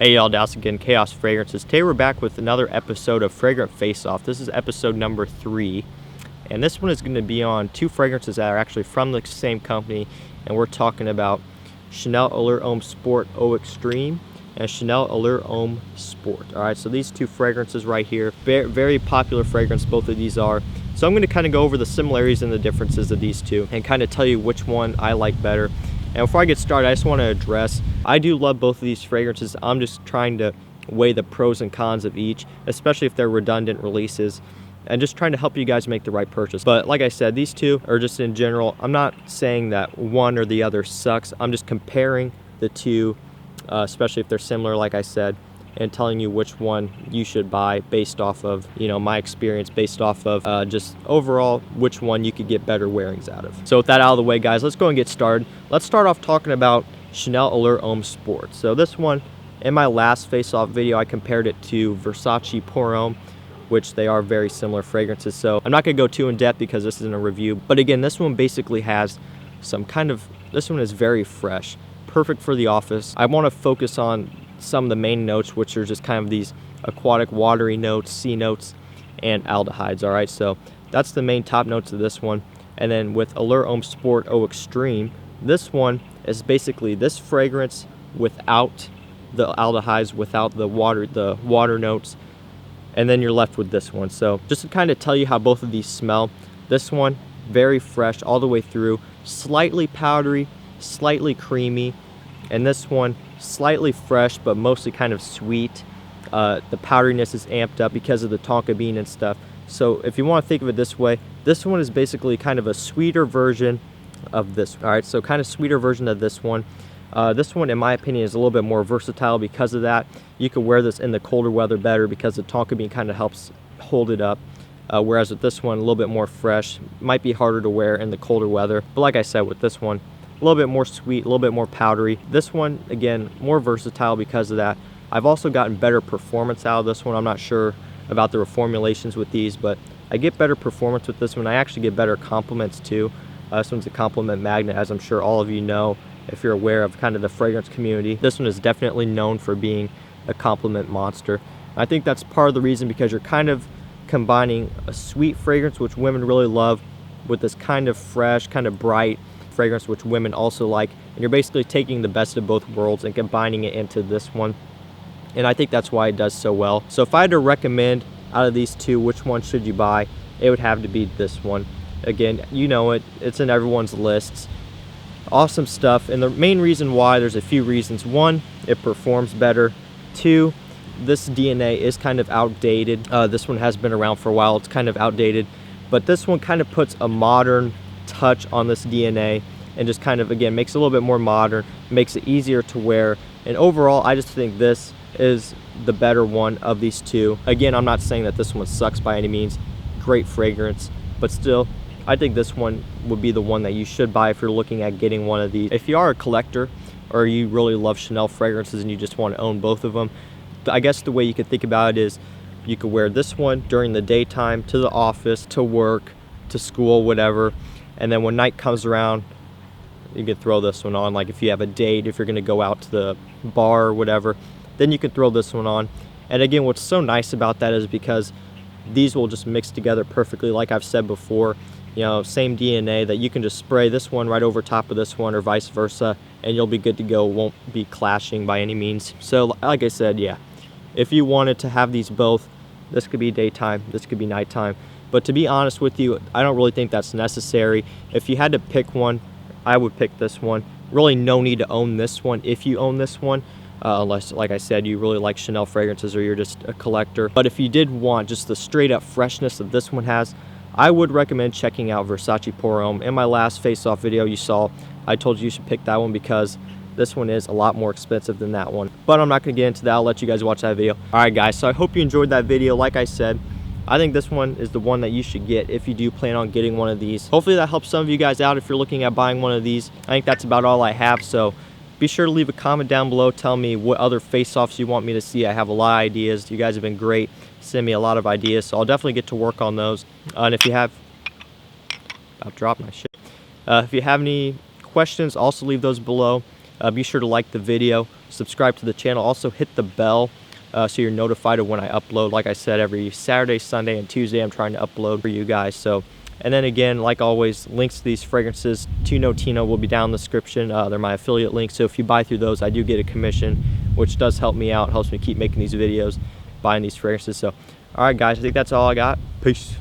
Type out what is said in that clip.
Hey y'all, Dallas again, Chaos Fragrances. Today we're back with another episode of Fragrant Face Off. This is episode number 3, and this one is going to be on 2 fragrances that are actually from the same company, and we're talking about Chanel Allure Homme Sport Eau Extreme and Chanel Allure Homme Sport. Alright, so these 2 fragrances right here, very popular fragrance, both of these are. So I'm going to kind of go over the similarities and the differences of these 2 and kind of tell you which one I like better. And before I get started, I just want to address, I do love both of these fragrances. I'm just trying to weigh the pros and cons of each, especially if they're redundant releases, and just trying to help you guys make the right purchase. But like I said, these 2 are just in general. I'm not saying that one or the other sucks. I'm just comparing the 2, especially if they're similar, like I said, and telling you which one you should buy based off of, my experience, based off of just overall which one you could get better wearings out of. So with that out of the way, guys, let's go and get started. Let's start off talking about Chanel Allure Homme Sport. So this one, in my last face-off video, I compared it to Versace Pour Homme, which they are very similar fragrances. So I'm not gonna go too in depth because this isn't a review. But again, this one basically has some this one is very fresh, perfect for the office. I wanna focus on some of the main notes, which are just kind of these aquatic, watery notes, sea notes, and aldehydes. All right, so that's the main top notes of this one. And then with Allure Homme Sport Eau Extreme, this one is basically this fragrance without the aldehydes, without the water notes, and then you're left with this one. So just to kind of tell you how both of these smell, this one very fresh all the way through, slightly powdery, slightly creamy, and this one slightly fresh but mostly kind of sweet. The powderiness is amped up because of the tonka bean and stuff. So if you want to think of it this way, this one is basically kind of a sweeter version of this. All right, so kind of sweeter version of this one. This one, in my opinion, is a little bit more versatile because of that. You could wear this in the colder weather better because the tonka bean kind of helps hold it up. Whereas with this one, a little bit more fresh, might be harder to wear in the colder weather. But like I said, with this one, a little bit more sweet, a little bit more powdery. This one, again, more versatile because of that. I've also gotten better performance out of this one. I'm not sure about the reformulations with these, but I get better performance with this one. I actually get better compliments too. This one's a compliment magnet, as I'm sure all of you know if you're aware of kind of the fragrance community. This one is definitely known for being a compliment monster. I think that's part of the reason, because you're kind of combining a sweet fragrance, which women really love, with this kind of fresh, kind of bright fragrance, which women also like, and you're basically taking the best of both worlds and combining it into this one. And I think that's why it does so well. So if I had to recommend out of these 2, which one should you buy, it would have to be this one. Again, you know it, it's in everyone's lists. Awesome stuff. And the main reason why, there's a few reasons. 1, it performs better. 2, this DNA is kind of outdated. This one has been around for a while, it's kind of outdated, but this one kind of puts a modern touch on this DNA and just kind of, again, makes it a little bit more modern, makes it easier to wear. And overall, I just think this is the better one of these 2. Again, I'm not saying that this one sucks by any means. Great fragrance, but still, I think this one would be the one that you should buy if you're looking at getting one of these. If you are a collector or you really love Chanel fragrances and you just want to own both of them, I guess the way you could think about it is you could wear this one during the daytime to the office, to work, to school, whatever. And then when night comes around, you can throw this one on. Like if you have a date, if you're going to go out to the bar or whatever, then you can throw this one on. And again, what's so nice about that is because these will just mix together perfectly. Like I've said before, same DNA, that you can just spray this one right over top of this one or vice versa, and you'll be good to go. Won't be clashing by any means. So like I said, yeah, if you wanted to have these both, this could be daytime, this could be nighttime. But to be honest with you, I don't really think that's necessary. If you had to pick one, I would pick this one. Really no need to own this one if you own this one, unless, like I said, you really like Chanel fragrances or you're just a collector. But if you did want just the straight up freshness that this one has, I would recommend checking out Versace Pour Homme. In my last face-off video you saw, I told you should pick that one because this one is a lot more expensive than that one. But I'm not going to get into that. I'll let you guys watch that video. Alright guys, so I hope you enjoyed that video. Like I said, I think this one is the one that you should get if you do plan on getting one of these. Hopefully that helps some of you guys out if you're looking at buying one of these. I think that's about all I have, so be sure to leave a comment down below. Tell me what other face-offs you want me to see. I have a lot of ideas. You guys have been great. Send me a lot of ideas, so I'll definitely get to work on those. And if you have... I've dropped my shit. If you have any questions, also leave those below. Be sure to like the video, subscribe to the channel, also hit the bell so you're notified of when I upload. Like I said, every Saturday, Sunday, and Tuesday I'm trying to upload for you guys. So, and then again, like always, links to these fragrances to Notino will be down in the description. They're my affiliate links, so if you buy through those, I do get a commission, which does help me out, helps me keep making these videos, buying these fragrances. So, all right, guys, I think that's all I got. Peace.